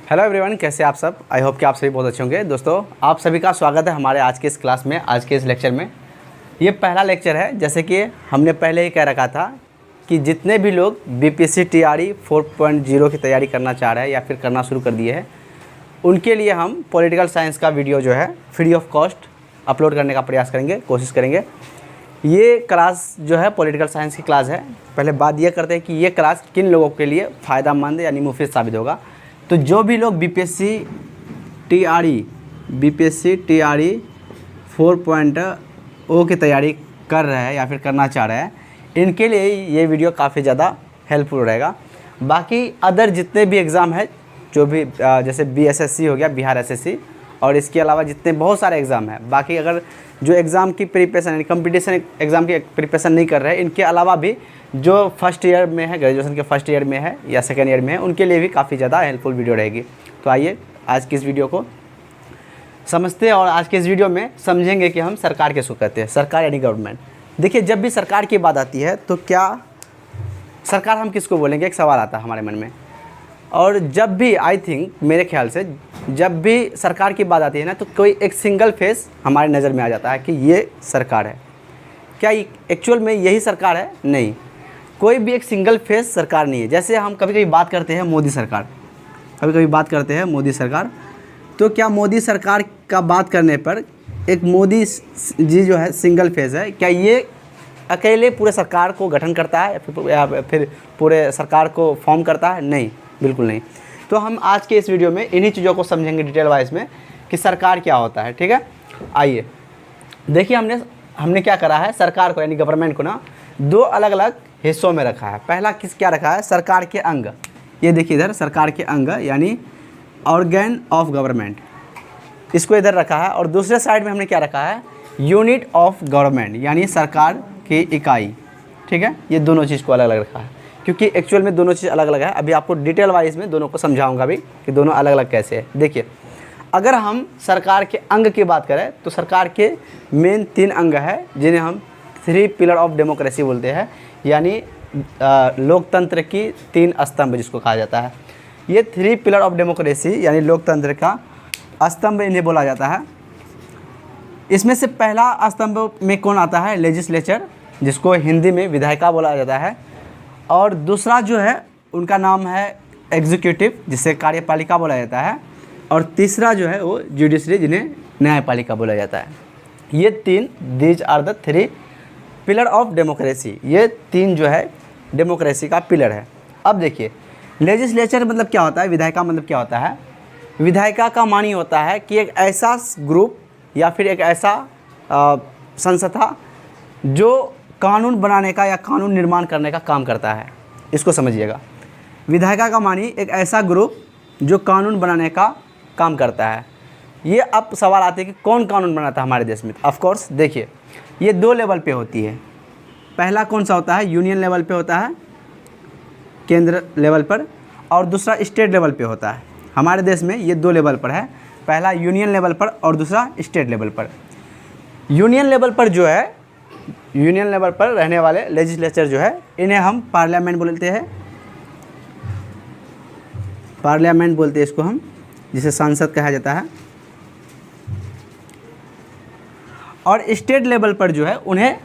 Hello everyone, कैसे आप सब। आई होप कि आप सभी बहुत अच्छे होंगे। दोस्तों, आप सभी का स्वागत है हमारे आज के इस क्लास में, आज के इस लेक्चर में। ये पहला लेक्चर है। जैसे कि हमने पहले ही कह रखा था कि जितने भी लोग बीपीएससी टीआरई 4.0 की तैयारी करना चाह रहे हैं या फिर करना शुरू कर दिए हैं, उनके लिए हम पॉलिटिकल साइंस का वीडियो जो है फ्री ऑफ कॉस्ट अपलोड करने का प्रयास करेंगे, कोशिश करेंगे। ये क्लास जो है पॉलिटिकल साइंस की क्लास है। पहले बात ये करते हैं कि ये क्लास किन लोगों के लिए फ़ायदेमंद यानी मुफीद साबित होगा। तो जो भी लोग बीपीएससी टीआरई 4.0 की तैयारी कर रहे हैं या फिर करना चाह रहे हैं, इनके लिए ये वीडियो काफ़ी ज़्यादा हेल्पफुल रहेगा। बाकी अदर जितने भी एग्ज़ाम है, जो भी जैसे बीएसएससी हो गया, बिहार एसएससी, और इसके अलावा जितने बहुत सारे एग्ज़ाम हैं, बाकी अगर जो एग्ज़ाम की प्रिपरेशन यानी कंपटीशन एग्ज़ाम की प्रिपरेशन नहीं कर रहे हैं, इनके अलावा भी जो फर्स्ट ईयर में है, ग्रेजुएशन के फर्स्ट ईयर में है या सेकेंड ईयर में है, उनके लिए भी काफ़ी ज़्यादा हेल्पफुल वीडियो रहेगी। तो आइए आज की इस वीडियो को समझते हैं और आज के इस वीडियो में समझेंगे कि हम सरकार किसको कहते हैं। सरकार यानी गवर्नमेंट। देखिए, जब भी सरकार की बात आती है तो क्या सरकार हम किसको बोलेंगे, एक सवाल आता है हमारे मन में। और जब भी आई थिंक मेरे ख्याल से जब भी सरकार की बात आती है ना, तो कोई एक सिंगल फेस हमारे नज़र में आ जाता है कि ये सरकार है। क्या एक्चुअल में यही सरकार है? नहीं, कोई भी एक सिंगल फेस सरकार नहीं है। जैसे हम कभी कभी बात करते हैं मोदी सरकार, तो क्या मोदी सरकार का बात करने पर एक मोदी जी जो है सिंगल फेस है? क्या ये अकेले पूरे सरकार को गठन करता है या फिर पूरे सरकार को फॉर्म करता है? नहीं, बिल्कुल नहीं। तो हम आज के इस वीडियो में इन्हीं चीज़ों को समझेंगे डिटेल वाइज में कि सरकार क्या होता है। ठीक है, आइए देखिए, हमने क्या करा है, सरकार को यानी गवर्नमेंट को ना दो अलग अलग हिस्सों में रखा है। पहला क्या रखा है, सरकार के अंग। ये देखिए इधर सरकार के अंग यानी ऑर्गन ऑफ गवर्नमेंट, इसको इधर रखा है। और दूसरे साइड में हमने क्या रखा है, यूनिट ऑफ गवर्नमेंट यानी सरकार की इकाई। ठीक है, ये दोनों चीज़ को अलग अलग रखा है क्योंकि एक्चुअल में दोनों चीज़ अलग अलग है। अभी आपको डिटेल वाइज में दोनों को समझाऊंगा भी कि दोनों अलग अलग कैसे है। देखिए, अगर हम सरकार के अंग की बात करें तो सरकार के मेन 3 अंग है, जिन्हें हम 3 पिलर ऑफ डेमोक्रेसी बोलते हैं, यानी लोकतंत्र की 3 स्तंभ जिसको कहा जाता है। ये 3 पिलर ऑफ डेमोक्रेसी यानी लोकतंत्र का स्तंभ इन्हें बोला जाता है। इसमें से पहला स्तंभ में कौन आता है, लेजिस्लेचर, जिसको हिंदी में विधायिका बोला जाता है। और दूसरा जो है उनका नाम है एग्जीक्यूटिव, जिसे कार्यपालिका बोला जाता है। और तीसरा जो है वो जुडिशरी, जिन्हें न्यायपालिका बोला जाता है। ये 3 these are the 3 pillar of democracy. ये 3 जो है डेमोक्रेसी का पिलर है। अब देखिए, लेजिस्लेचर मतलब क्या होता है, विधायिका मतलब क्या होता है। विधायिका का मानी होता है कि एक ऐसा ग्रुप या फिर एक ऐसा संस्था जो कानून बनाने का या कानून निर्माण करने का काम करता है। इसको समझिएगा, विधायिका का मानी एक ऐसा ग्रुप जो कानून बनाने का काम करता है। ये अब सवाल आते हैं कि कौन कानून बनाता है हमारे देश में। ऑफ कोर्स देखिए, ये 2 लेवल पे होती है। पहला कौन सा होता है, यूनियन लेवल पे होता है, केंद्र लेवल पर, और दूसरा स्टेट लेवल पे होता है। हमारे देश में ये 2 लेवल पर है, पहला यूनियन लेवल पर और दूसरा स्टेट लेवल पर। यूनियन लेवल पर जो है, यूनियन लेवल पर रहने वाले लेजिस्लेचर जो है, इन्हें हम पार्लियामेंट बोलते हैं। पार्लियामेंट बोलते हैं इसको हम, जिसे संसद कहा जाता है। और स्टेट लेवल पर जो है उन्हें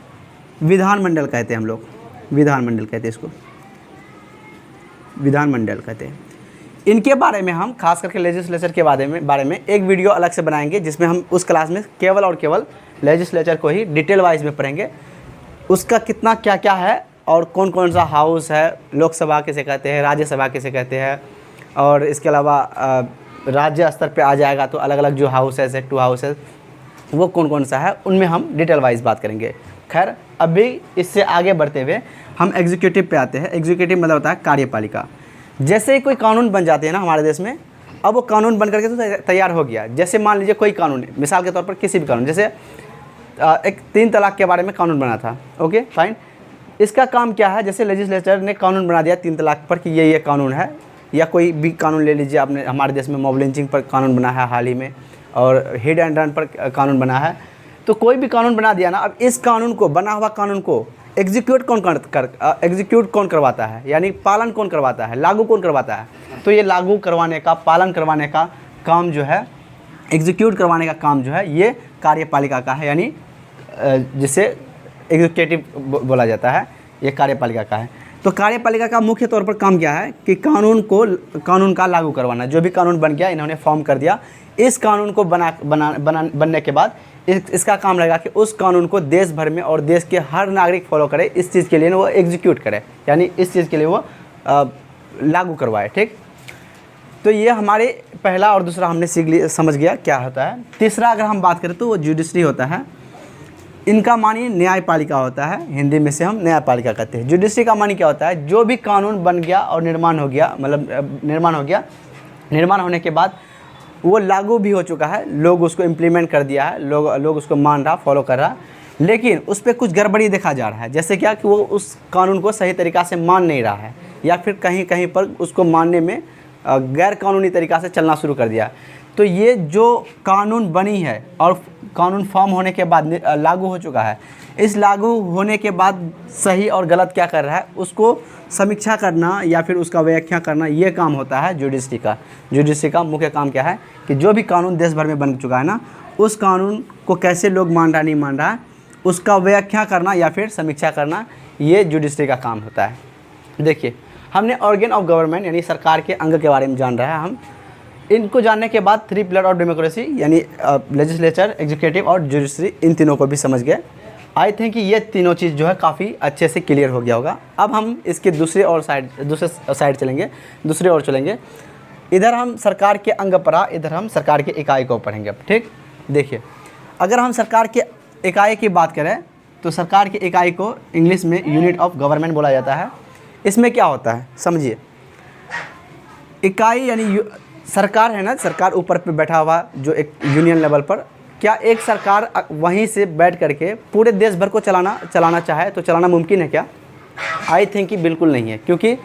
विधानमंडल कहते हैं, हम लोग विधानमंडल कहते हैं इसको, विधानमंडल कहते हैं। इनके बारे में हम खास करके लेजिस्लेचर के बारे में एक वीडियो अलग से बनाएंगे, जिसमें हम उस क्लास में केवल और केवल लेजिस्लेचर को ही डिटेल वाइज में पढ़ेंगे। उसका कितना क्या क्या है और कौन कौन सा हाउस है, लोकसभा किसे कहते हैं, राज्यसभा किसे कहते हैं, और इसके अलावा राज्य स्तर पे आ जाएगा तो अलग अलग जो हाउसेस है, 2 हाउसेस, वो कौन कौन सा है, उनमें हम डिटेल वाइज बात करेंगे। खैर, अभी इससे आगे बढ़ते हुए हम एग्जीक्यूटिव पे आते हैं। एग्जीक्यूटिव मतलब होता है कार्यपालिका। जैसे ही कोई कानून बन जाते हैं ना हमारे देश में, अब वो कानून बन करके तो तैयार हो गया। जैसे मान लीजिए कोई कानून, मिसाल के तौर पर किसी भी कानून, जैसे एक 3 तलाक के बारे में कानून बना था, ओके फाइन। इसका काम क्या है, जैसे लेजिस्लेचर ने कानून बना दिया 3 तलाक पर कि ये कानून है, या कोई भी कानून ले लीजिए आपने, हमारे देश में मॉब लिंचिंग पर कानून बना है हाल ही में, और हिट एंड रन पर कानून बना है। तो कोई भी कानून बना दिया ना, अब इस कानून को, बना हुआ कानून को एग्जीक्यूट कौन करवाता है, यानी पालन कौन करवाता है, लागू कौन करवाता है। तो ये लागू करवाने का, पालन करवाने का काम जो है, एग्जीक्यूट करवाने का काम जो है, ये कार्यपालिका का है, यानी जिसे एग्जीक्यूटिव बोला जाता है, ये कार्यपालिका का है। तो कार्यपालिका का मुख्य तौर पर काम क्या है कि कानून का लागू करवाना। जो भी कानून बन गया, इन्होंने फॉर्म कर दिया, इस कानून को बनने के बाद इसका काम रहेगा कि उस कानून को देश भर में और देश के हर नागरिक फॉलो करे, इस चीज़ के लिए वो एग्जीक्यूट करे, यानी इस चीज़ के लिए वो लागू करवाए। ठीक, तो ये हमारे पहला और दूसरा हमने समझ गया क्या होता है। तीसरा अगर हम बात करें तो वो जुडिशरी होता है। इनका मानी न्यायपालिका होता है, हिंदी में से हम न्यायपालिका कहते हैं। जुडिशरी का मानी क्या होता है, जो भी कानून बन गया और निर्माण हो गया, मतलब निर्माण होने के बाद वो लागू भी हो चुका है, लोग उसको इम्प्लीमेंट कर दिया है, लोग उसको मान रहा, फॉलो कर रहा, लेकिन उस पर कुछ गड़बड़ी देखा जा रहा है। जैसे क्या कि वो उस कानून को सही तरीक़ा से मान नहीं रहा है, या फिर कहीं कहीं पर उसको मानने में गैर कानूनी तरीक़ा से चलना शुरू कर दिया। तो ये जो कानून बनी है और कानून फॉर्म होने के बाद लागू हो चुका है, इस लागू होने के बाद सही और गलत क्या कर रहा है, उसको समीक्षा करना या फिर उसका व्याख्या करना, ये काम होता है जुडिशरी का। जुडिशरी का मुख्य काम क्या है कि जो भी कानून देश भर में बन चुका है ना, उस कानून को कैसे लोग मान रहा नहीं मान रहा, उसका व्याख्या करना या फिर समीक्षा करना, ये जुडिशरी का काम होता है। देखिए, हमने ऑर्गन ऑफ गवर्नमेंट यानी सरकार के अंग के बारे में जान रहा है। हम इनको जानने के बाद 3 पिलर ऑफ डेमोक्रेसी यानी लेजिस्लेचर, एग्जीक्यूटिव और जुडिशरी, इन तीनों को भी समझ गए। आई थिंक कि ये तीनों चीज़ जो है काफ़ी अच्छे से क्लियर हो गया होगा। अब हम इसके दूसरे साइड चलेंगे, दूसरी ओर चलेंगे। इधर हम सरकार के अंग पढ़ा, इधर हम सरकार के इकाई को पढ़ेंगे। ठीक, देखिए, अगर हम सरकार के इकाई की बात करें तो सरकार की इकाई को इंग्लिश में यूनिट ऑफ गवर्नमेंट बोला जाता है। इसमें क्या होता है समझिए, इकाई यानी सरकार है ना, सरकार ऊपर पे बैठा हुआ जो एक यूनियन लेवल पर, क्या एक सरकार वहीं से बैठ करके पूरे देश भर को चलाना चाहे तो चलाना मुमकिन है क्या? आई थिंक कि बिल्कुल नहीं है। क्योंकि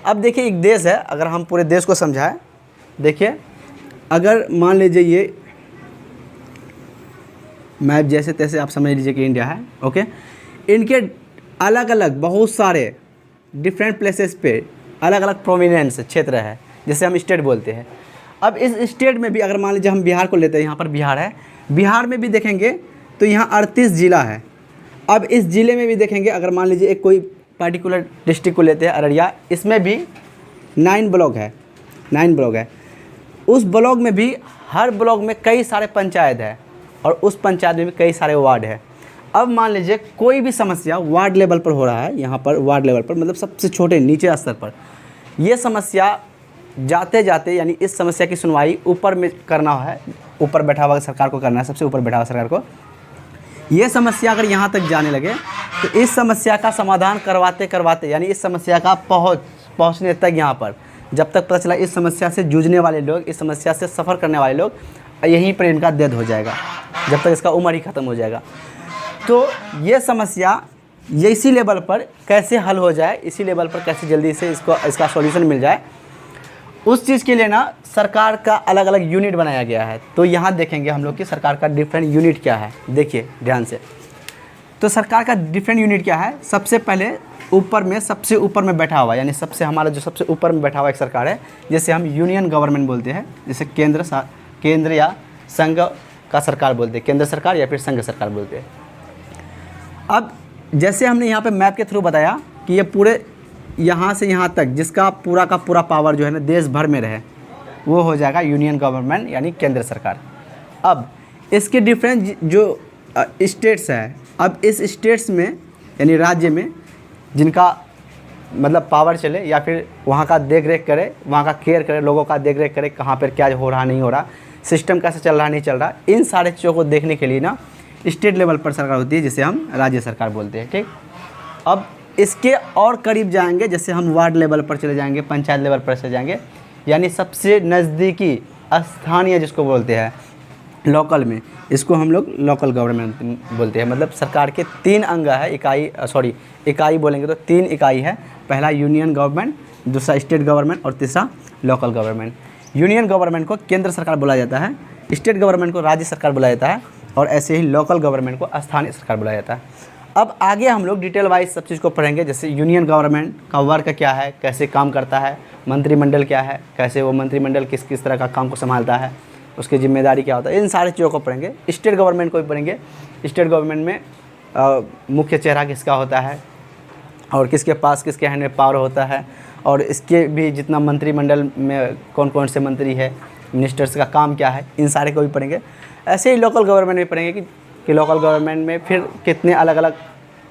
अब देखिए, एक देश है, अगर हम पूरे देश को समझाएं, देखिए अगर मान लीजिए ये मैप जैसे तैसे आप समझ लीजिए कि इंडिया है, ओके, इनके अलग अलग बहुत सारे डिफरेंट प्लेसेस पे अलग अलग प्रोविनेंस क्षेत्र है, जैसे हम स्टेट बोलते हैं। अब इस स्टेट में भी अगर मान लीजिए हम बिहार को लेते हैं, यहाँ पर बिहार है, बिहार में भी देखेंगे तो यहाँ 38 ज़िला है। अब इस ज़िले में भी देखेंगे, अगर मान लीजिए एक कोई पर्टिकुलर डिस्ट्रिक्ट को लेते हैं अररिया, इसमें भी 9 ब्लॉक है, 9 ब्लॉक है। उस ब्लॉक में भी हर ब्लॉक में कई सारे पंचायत है और उस पंचायत में भी कई सारे वार्ड है। अब मान लीजिए कोई भी समस्या वार्ड लेवल पर हो रहा है, यहाँ पर वार्ड लेवल पर, मतलब सबसे छोटे नीचे स्तर पर, ये समस्या जाते जाते यानी इस समस्या की सुनवाई ऊपर में करना है, ऊपर बैठा हुआ सरकार को करना है, सबसे ऊपर बैठा हुआ सरकार को। ये समस्या अगर यहाँ तक जाने लगे तो इस समस्या का समाधान करवाते करवाते यानी इस समस्या का पहुँचने तक, यहाँ पर जब तक पता चला इस समस्या से जूझने वाले लोग, इस समस्या से सफ़र करने वाले लोग, यहीं पर इनका डेथ हो जाएगा, जब तक इसका उम्र ही ख़त्म हो जाएगा। तो ये समस्या ये इसी लेवल पर कैसे हल हो जाए, इसी लेवल पर कैसे जल्दी से इसका सॉल्यूशन मिल जाए, उस चीज़ के लिए ना सरकार का अलग अलग यूनिट बनाया गया है। तो यहाँ देखेंगे हम लोग कि सरकार का डिफरेंट यूनिट क्या है। देखिए ध्यान से, तो सरकार का डिफरेंट यूनिट क्या है। सबसे पहले सबसे ऊपर में बैठा हुआ, यानी हमारा जो सबसे ऊपर में बैठा हुआ एक सरकार है, जैसे हम यूनियन गवर्नमेंट बोलते हैं, जैसे केंद्र या संघ का सरकार बोलते हैं, केंद्र सरकार या फिर संघ सरकार बोलते हैं। अब जैसे हमने यहाँ पे मैप के थ्रू बताया कि ये पूरे यहाँ से यहाँ तक जिसका पूरा का पूरा पावर जो है ना देश भर में रहे, वो हो जाएगा यूनियन गवर्नमेंट यानी केंद्र सरकार। अब इसके डिफरेंट जो स्टेट्स है, अब इस स्टेट्स में यानी राज्य में जिनका मतलब पावर चले या फिर वहाँ का देख रेख करे, वहाँ का केयर करे, लोगों का देख रेख करे, कहाँ पर क्या हो रहा नहीं हो रहा, सिस्टम कैसे चल रहा नहीं चल रहा, इन सारे चीज़ों को देखने के लिए ना स्टेट लेवल पर सरकार होती है, जिसे हम राज्य सरकार बोलते हैं। ठीक, अब इसके और करीब जाएंगे, जैसे हम वार्ड लेवल पर चले जाएंगे, पंचायत लेवल पर चले जाएंगे, यानी सबसे नज़दीकी स्थानीय जिसको बोलते हैं लोकल में, इसको हम लोग लोकल गवर्नमेंट बोलते हैं। मतलब सरकार के 3 अंग है, इकाई बोलेंगे तो 3 इकाई है। पहला यूनियन गवर्नमेंट, दूसरा स्टेट गवर्नमेंट और तीसरा लोकल गवर्नमेंट। यूनियन गवर्नमेंट को केंद्र सरकार बोला जाता है, स्टेट गवर्नमेंट को राज्य सरकार बोला जाता है और ऐसे ही लोकल गवर्नमेंट को स्थानीय सरकार बोला जाता है। अब आगे हम लोग डिटेल वाइज सब चीज़ को पढ़ेंगे, जैसे यूनियन गवर्नमेंट का वर्क क्या है, कैसे काम करता है, मंत्रिमंडल क्या है, कैसे वो मंत्रिमंडल किस किस तरह का काम को संभालता है, उसकी जिम्मेदारी क्या होता है, इन सारी चीज़ों को पढ़ेंगे। स्टेट गवर्नमेंट को भी पढ़ेंगे। स्टेट गवर्नमेंट में मुख्य चेहरा किसका होता है और किसके पास किसके हैंड में पावर होता है, और इसके भी जितना मंत्रिमंडल में कौन कौन से मंत्री है, मिनिस्टर्स का काम क्या है, इन सारे को भी पढ़ेंगे। ऐसे ही लोकल गवर्नमेंट में पढ़ेंगे कि लोकल गवर्नमेंट में फिर कितने अलग अलग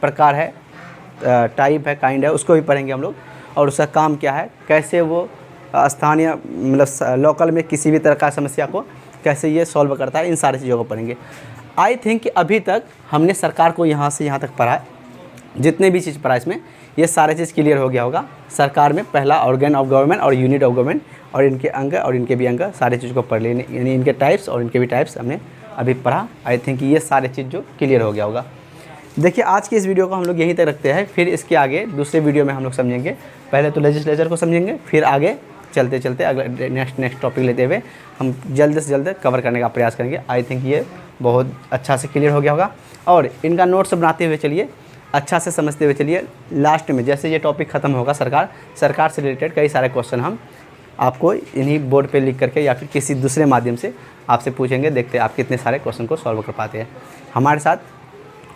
प्रकार है, टाइप है, काइंड है, उसको भी पढ़ेंगे हम लोग, और उसका काम क्या है, कैसे वो स्थानीय मतलब लोकल में किसी भी तरह का समस्या को कैसे ये सॉल्व करता है, इन सारी चीज़ों को पढ़ेंगे। आई थिंक कि अभी तक हमने सरकार को यहाँ से यहाँ तक पढ़ा है, जितने भी चीज़ पढ़ा इसमें ये सारे चीज़ क्लियर हो गया होगा। सरकार में पहला ऑर्गन ऑफ गवर्नमेंट और यूनिट ऑफ गवर्नमेंट और इनके अंग और इनके भी अंग, सारी चीज़ को पढ़ लेने, यानी इनके टाइप्स और इनके भी टाइप्स हमने अभी पढ़ा। आई थिंक ये सारे चीज़ जो क्लियर हो गया होगा। देखिए आज की इस वीडियो को हम लोग यहीं तक रखते हैं, फिर इसके आगे दूसरे वीडियो में हम लोग समझेंगे। पहले तो लेजिस्लेचर को समझेंगे, फिर आगे चलते चलते अगले नेक्स्ट टॉपिक लेते हुए हम जल्द से जल्द कवर करने का प्रयास करेंगे। आई थिंक ये बहुत अच्छा से क्लियर हो गया होगा, और इनका नोट्स बनाते हुए चलिए, अच्छा से समझते हुए चलिए। लास्ट में जैसे ये टॉपिक ख़त्म होगा सरकार से रिलेटेड कई सारे क्वेश्चन हम आपको इन्हीं बोर्ड पे लिख करके या फिर किसी दूसरे माध्यम से आपसे पूछेंगे। देखते हैं आप कितने सारे क्वेश्चन को सॉल्व कर पाते हैं। हमारे साथ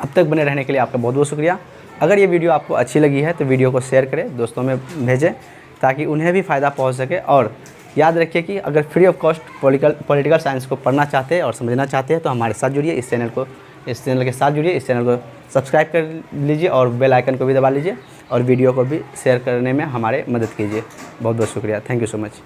अब तक बने रहने के लिए आपका बहुत बहुत शुक्रिया। अगर ये वीडियो आपको अच्छी लगी है तो वीडियो को शेयर करें, दोस्तों में भेजें, ताकि उन्हें भी फ़ायदा पहुंच सके। और याद रखिए कि अगर free of cost political science को पढ़ना चाहते हैं और समझना चाहते हैं तो हमारे साथ जुड़िए, इस चैनल के साथ जुड़िए, इस चैनल को सब्सक्राइब कर लीजिए और बेल आइकन को भी दबा लीजिए, और वीडियो को भी शेयर करने में हमारे मदद कीजिए। बहुत बहुत शुक्रिया। Thank you so much.